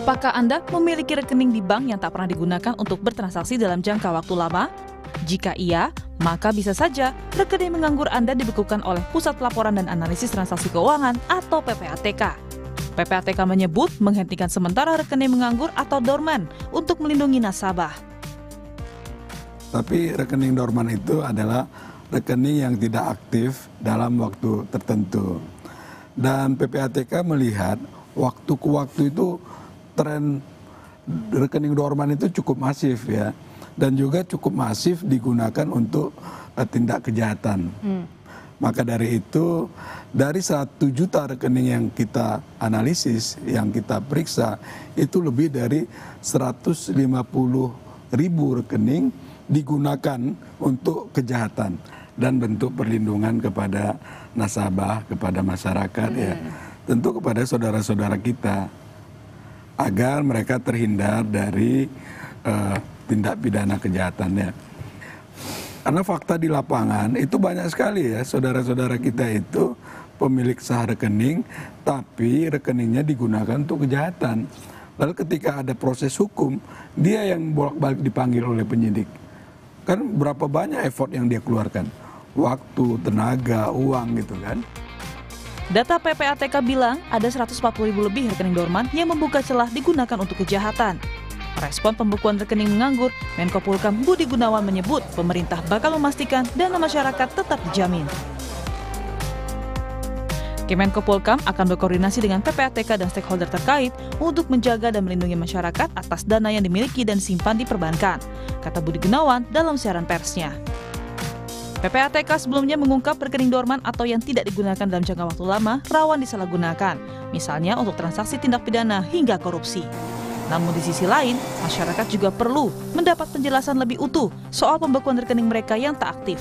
Apakah Anda memiliki rekening di bank yang tak pernah digunakan untuk bertransaksi dalam jangka waktu lama? Jika iya, maka bisa saja rekening menganggur Anda dibekukan oleh Pusat Pelaporan dan Analisis Transaksi Keuangan atau PPATK. PPATK menyebut menghentikan sementara rekening menganggur atau dorman untuk melindungi nasabah. Tapi rekening dorman itu adalah rekening yang tidak aktif dalam waktu tertentu. Dan PPATK melihat waktu ke waktu itu tren rekening dorman itu cukup masif ya. Dan juga cukup masif digunakan untuk tindak kejahatan. Maka dari itu, dari 1 juta rekening yang kita analisis, yang kita periksa, itu lebih dari 150.000 rekening digunakan untuk kejahatan dan bentuk perlindungan kepada nasabah, kepada masyarakat ya. Tentu kepada saudara-saudara kita, agar mereka terhindar dari tindak pidana kejahatannya. Karena fakta di lapangan itu banyak sekali ya, saudara-saudara kita itu pemilik sah rekening, tapi rekeningnya digunakan untuk kejahatan. Lalu ketika ada proses hukum, dia yang bolak-balik dipanggil oleh penyidik. Kan berapa banyak effort yang dia keluarkan? Waktu, tenaga, uang gitu kan. Data PPATK bilang ada 140.000 lebih rekening dorman yang membuka celah digunakan untuk kejahatan. Respon pembekuan rekening menganggur, Menko Polhukam Budi Gunawan menyebut pemerintah bakal memastikan dana masyarakat tetap dijamin. Kemenko Polhukam akan berkoordinasi dengan PPATK dan stakeholder terkait untuk menjaga dan melindungi masyarakat atas dana yang dimiliki dan simpan di perbankan, kata Budi Gunawan dalam siaran persnya. PPATK sebelumnya mengungkap rekening dorman atau yang tidak digunakan dalam jangka waktu lama rawan disalahgunakan, misalnya untuk transaksi tindak pidana hingga korupsi. Namun di sisi lain, masyarakat juga perlu mendapat penjelasan lebih utuh soal pembekuan rekening mereka yang tak aktif,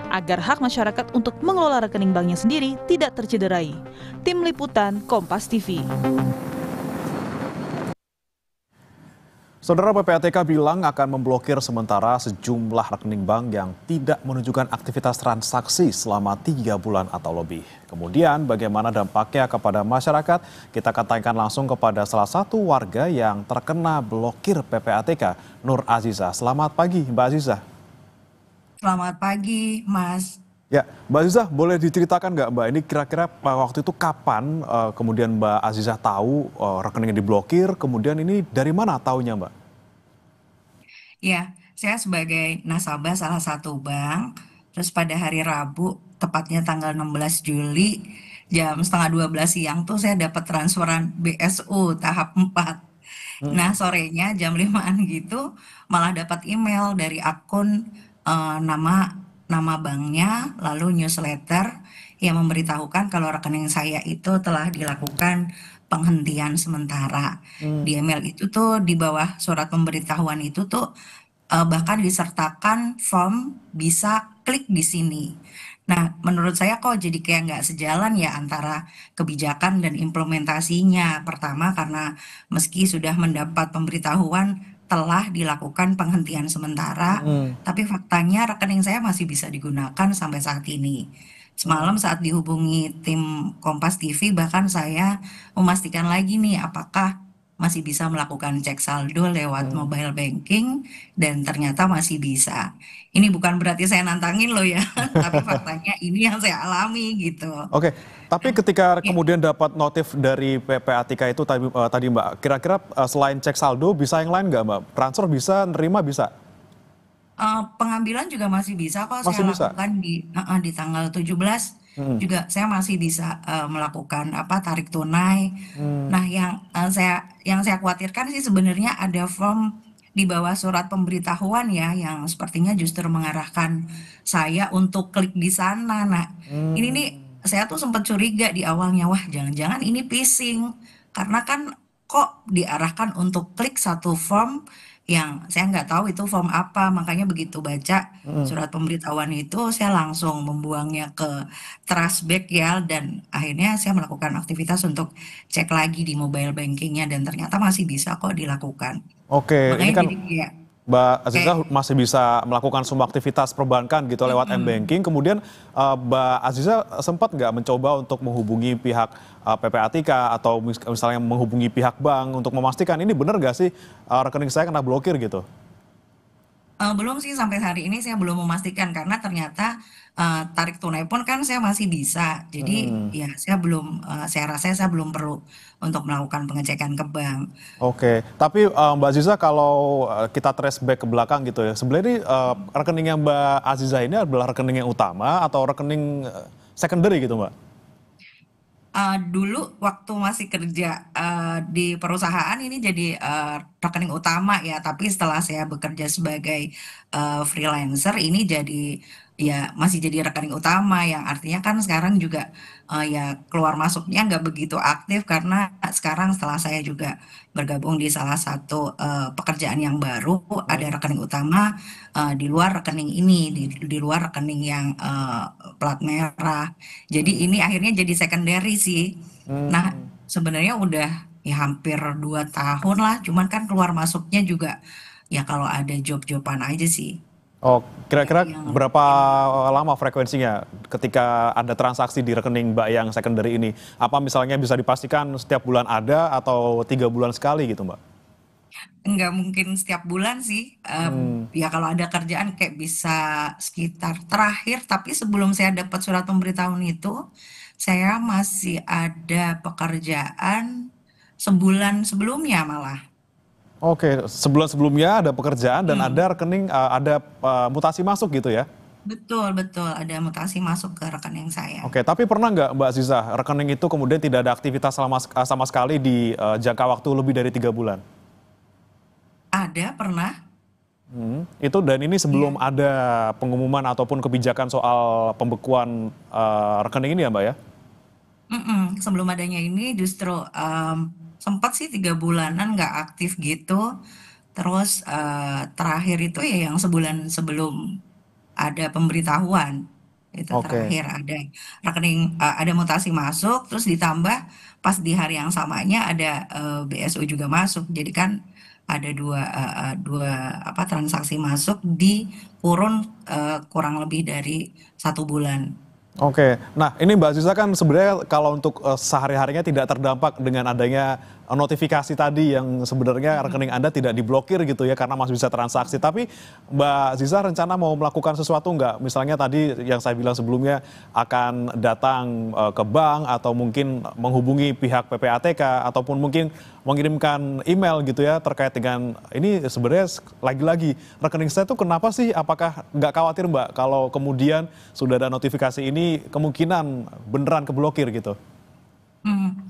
agar hak masyarakat untuk mengelola rekening banknya sendiri tidak tercederai. Tim Liputan Kompas TV. Saudara, PPATK bilang akan memblokir sementara sejumlah rekening bank yang tidak menunjukkan aktivitas transaksi selama 3 bulan atau lebih. Kemudian bagaimana dampaknya kepada masyarakat? Kita akan tanyakan langsung kepada salah satu warga yang terkena blokir PPATK, Nur Azizah. Selamat pagi, Mbak Azizah. Selamat pagi, Mas. Ya, Mbak Azizah, boleh diceritakan nggak Mbak, ini kira-kira waktu itu kapan kemudian Mbak Azizah tahu rekeningnya diblokir, kemudian ini dari mana taunya Mbak? Ya, saya sebagai nasabah salah satu bank, terus pada hari Rabu, tepatnya tanggal 16 Juli, jam setengah 12 siang tuh saya dapat transferan BSU tahap 4. Nah, sorenya jam 5-an gitu, malah dapat email dari akun nama banknya, lalu newsletter yang memberitahukan kalau rekening saya itu telah dilakukan penghentian sementara. Di email itu tuh di bawah surat pemberitahuan itu tuh bahkan disertakan form bisa klik di sini. Nah, menurut saya kok jadi kayak nggak sejalan ya antara kebijakan dan implementasinya. Pertama karena meski sudah mendapat pemberitahuan telah dilakukan penghentian sementara, tapi faktanya rekening saya masih bisa digunakan sampai saat ini. Semalam saat dihubungi tim Kompas TV, bahkan saya memastikan lagi nih apakah masih bisa melakukan cek saldo lewat mobile banking, dan ternyata masih bisa. Ini bukan berarti saya nantangin loh ya, tapi faktanya ini yang saya alami gitu. Oke, tapi ketika Ya. kemudian dapat notif dari PPATK itu tadi Mbak, kira-kira selain cek saldo bisa yang lain nggak Mbak? Transfer bisa, nerima bisa? Pengambilan juga masih bisa kok Masih saya bisa? lakukan di tanggal 17 juga saya masih bisa melakukan tarik tunai. Nah, yang saya khawatirkan sih sebenarnya ada form di bawah surat pemberitahuan ya yang sepertinya justru mengarahkan saya untuk klik di sana. Nah, ini nih saya tuh sempat curiga di awalnya, wah jangan-jangan ini phishing karena kan kok diarahkan untuk klik satu form yang saya nggak tahu itu form apa, makanya begitu baca surat pemberitahuan itu saya langsung membuangnya ke trashback ya, dan akhirnya saya melakukan aktivitas untuk cek lagi di mobile bankingnya dan ternyata masih bisa kok dilakukan. Oke, ini Makanya kan jadi kayak Mbak Aziza Kayak, masih bisa melakukan semua aktivitas perbankan gitu lewat mm-mm. m-banking. Kemudian Mbak Aziza sempat nggak mencoba untuk menghubungi pihak PPATK atau misalnya menghubungi pihak bank untuk memastikan ini benar nggak sih rekening saya kena blokir gitu? Belum sih sampai hari ini saya belum memastikan karena ternyata tarik tunai pun kan saya masih bisa. Jadi Mm-mm. ya saya belum, saya rasa saya belum perlu untuk melakukan pengecekan ke bank. Oke, tapi Mbak Aziza kalau kita trace back ke belakang gitu ya, sebenarnya ini rekeningnya Mbak Aziza ini adalah rekening yang utama atau rekening secondary gitu Mbak? Dulu waktu masih kerja di perusahaan ini jadi rekening utama ya, tapi setelah saya bekerja sebagai freelancer ini jadi ya masih jadi rekening utama yang artinya kan sekarang juga ya keluar masuknya nggak begitu aktif karena sekarang setelah saya juga bergabung di salah satu pekerjaan yang baru ada rekening utama di luar rekening ini di luar rekening yang plat merah. Jadi ini akhirnya jadi secondary sih. Nah, Hmm. sebenarnya udah ya hampir 2 tahun lah. Cuman kan keluar masuknya juga ya kalau ada job-joban aja sih. Oh, kira-kira Yang berapa rutin. lama frekuensinya ketika ada transaksi di rekening Mbak yang secondary ini? Apa misalnya bisa dipastikan setiap bulan ada atau 3 bulan sekali gitu, Mbak? Nggak mungkin setiap bulan sih. Hmm. Ya kalau ada kerjaan kayak bisa sekitar terakhir. Tapi sebelum saya dapat surat pemberitahuan itu, saya masih ada pekerjaan sebulan sebelumnya malah. Oke, sebulan sebelumnya ada pekerjaan dan Hmm. ada rekening, ada mutasi masuk gitu ya? Betul, betul. Ada mutasi masuk ke rekening saya. Oke, tapi pernah nggak Mbak Aziza, rekening itu kemudian tidak ada aktivitas sama sekali di jangka waktu lebih dari 3 bulan? Ada, pernah. Itu dan ini sebelum Iya. ada pengumuman ataupun kebijakan soal pembekuan rekening ini ya Mbak ya? Sebelum adanya ini justru sempat sih 3 bulanan nggak aktif gitu. Terus terakhir itu ya yang sebulan sebelum ada pemberitahuan. Itu Oke. terakhir ada rekening, ada mutasi masuk, terus ditambah pas di hari yang samanya ada BSU juga masuk. Jadi kan ada dua apa transaksi masuk di kurun kurang lebih dari 1 bulan. Oke, nah ini Mbak Aziza kan sebenarnya kalau untuk sehari-harinya tidak terdampak dengan adanya notifikasi tadi yang sebenarnya rekening Anda tidak diblokir gitu ya karena masih bisa transaksi. Tapi Mbak Aziza rencana mau melakukan sesuatu nggak? Misalnya tadi yang saya bilang sebelumnya akan datang ke bank atau mungkin menghubungi pihak PPATK ataupun mungkin mengirimkan email gitu ya terkait dengan ini sebenarnya lagi-lagi rekening saya tuh kenapa sih? Apakah nggak khawatir Mbak kalau kemudian sudah ada notifikasi ini kemungkinan beneran keblokir gitu? Hmm,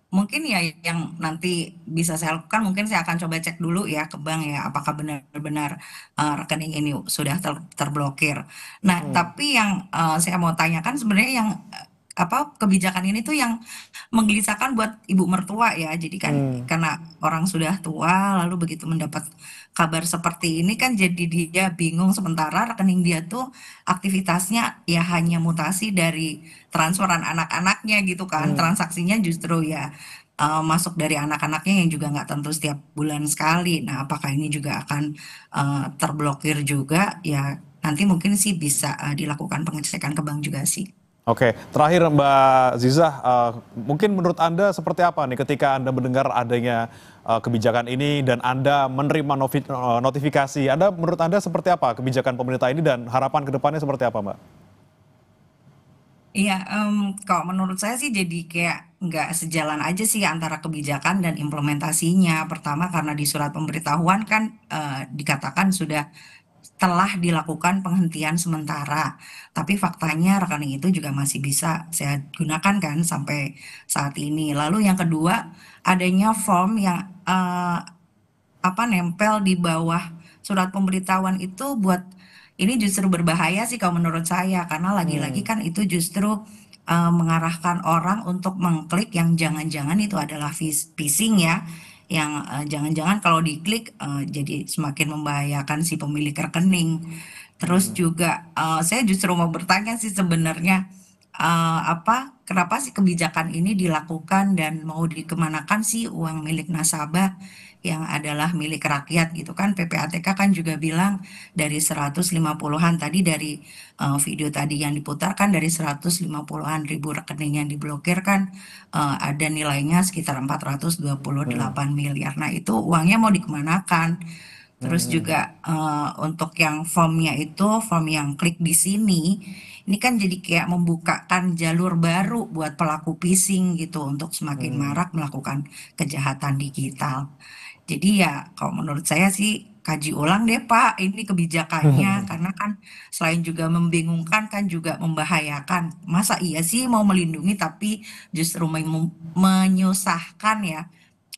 Mungkin ya yang nanti bisa saya lakukan, mungkin saya akan coba cek dulu ya ke bank ya, apakah benar-benar rekening ini sudah terblokir. Nah, tapi yang saya mau tanyakan sebenarnya yang apa kebijakan ini tuh yang menggelisahkan buat ibu mertua ya. Jadi kan Hmm. karena orang sudah tua, lalu begitu mendapat kabar seperti ini kan jadi dia bingung sementara rekening dia tuh aktivitasnya ya hanya mutasi dari transferan anak-anaknya gitu kan. Hmm. Transaksinya justru ya masuk dari anak-anaknya yang juga nggak tentu setiap bulan sekali. Nah, apakah ini juga akan terblokir juga? Ya nanti mungkin sih bisa dilakukan pengecekan ke bank juga sih. Oke, terakhir Mbak Ziza, mungkin menurut Anda seperti apa nih ketika Anda mendengar adanya kebijakan ini dan Anda menerima notifikasi, menurut Anda seperti apa kebijakan pemerintah ini dan harapan ke depannya seperti apa, Mbak? Iya, kalau menurut saya sih jadi kayak nggak sejalan aja sih antara kebijakan dan implementasinya. Pertama karena di surat pemberitahuan kan dikatakan sudah telah dilakukan penghentian sementara. Tapi faktanya rekening itu juga masih bisa saya gunakan kan sampai saat ini. Lalu yang kedua, adanya form yang apa nempel di bawah surat pemberitahuan itu buat ini justru berbahaya sih kalau menurut saya karena lagi-lagi Hmm. kan itu justru mengarahkan orang untuk mengklik yang jangan-jangan itu adalah phishing ya yang jangan-jangan kalau diklik jadi semakin membahayakan si pemilik rekening. Terus juga saya justru mau bertanya sih sebenarnya kenapa sih kebijakan ini dilakukan dan mau dikemanakan sih uang milik nasabah yang adalah milik rakyat gitu kan. PPATK kan juga bilang dari 150-an tadi dari video tadi yang diputarkan dari 150-an ribu rekening yang diblokir kan ada nilainya sekitar 428 miliar. Nah, itu uangnya mau dikemanakan? Terus juga untuk yang formnya itu, form yang klik di sini, ini kan jadi kayak membukakan jalur baru buat pelaku phishing gitu untuk semakin marak melakukan kejahatan digital. Jadi ya kalau menurut saya sih kaji ulang deh Pak ini kebijakannya karena kan selain juga membingungkan kan juga membahayakan. Masa iya sih mau melindungi tapi justru menyusahkan ya.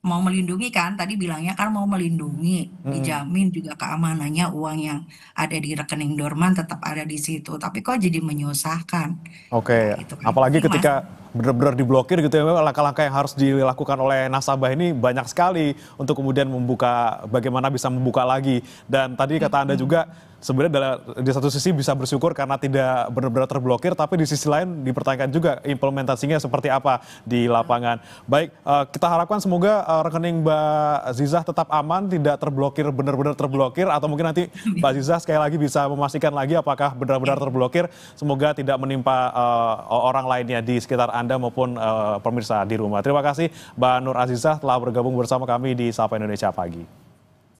Mau melindungi kan tadi bilangnya kan mau melindungi, dijamin juga keamanannya uang yang ada di rekening dorman tetap ada di situ. Tapi kok jadi menyusahkan. Ya Oke, itu kan apalagi sih Mas. ketika benar-benar diblokir gitu ya, memang langkah-langkah yang harus dilakukan oleh nasabah ini banyak sekali untuk kemudian membuka, bagaimana bisa membuka lagi. Dan tadi kata Anda juga, sebenarnya di satu sisi bisa bersyukur karena tidak benar-benar terblokir, tapi di sisi lain dipertanyakan juga implementasinya seperti apa di lapangan. Baik, kita harapkan semoga rekening Mbak Zizah tetap aman, tidak terblokir, benar-benar terblokir, atau mungkin nanti Mbak Zizah sekali lagi bisa memastikan lagi apakah benar-benar terblokir. Semoga tidak menimpa orang lainnya di sekitar Anda maupun pemirsa di rumah. Terima kasih Mbak Nur Azizah telah bergabung bersama kami di Sapa Indonesia Pagi.